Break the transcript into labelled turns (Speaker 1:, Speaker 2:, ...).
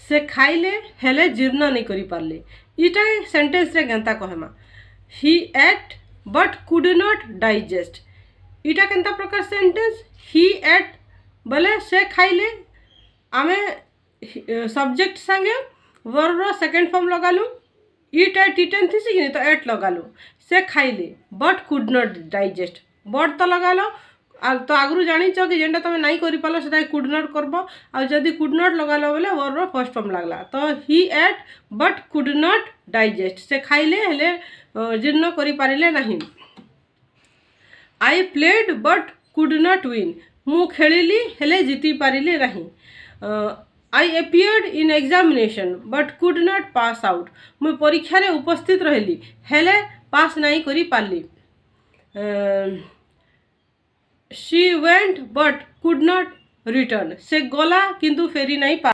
Speaker 1: से खाइले हेले जीर्ण नहीं करि पारले। इटा सेंटेंस रे केनता कहमा ही ate but could not digest. इटा केनता प्रकार सेंटेंस ही एट बोले से खाइले आमे सब्जेक्ट संगे वर्ब रो सेकंड फॉर्म लगालु इट एट इटेन थी कि तो एट लगालु से खाइले but could not digest but तो लगालो तो आगु जानी कि जेनटा तुम नहीं कर पाल से कुड नॉट करब आ जदि कुड नॉट लगालो बोले वर्ब रो फर्स्ट फॉर्म लागला तो he ate but could not digest से खाइले हेले जीर्ण करि पारिले नहीं। I played but could not win मु खेलिली हेले जीति पारिले नहीं। I appeared in examination but could not pass out मु परीक्षा रे उपस्थित रहली हेले पास नहीं करि पारली। She went but could not return से गला किंतु फेरी नहीं पा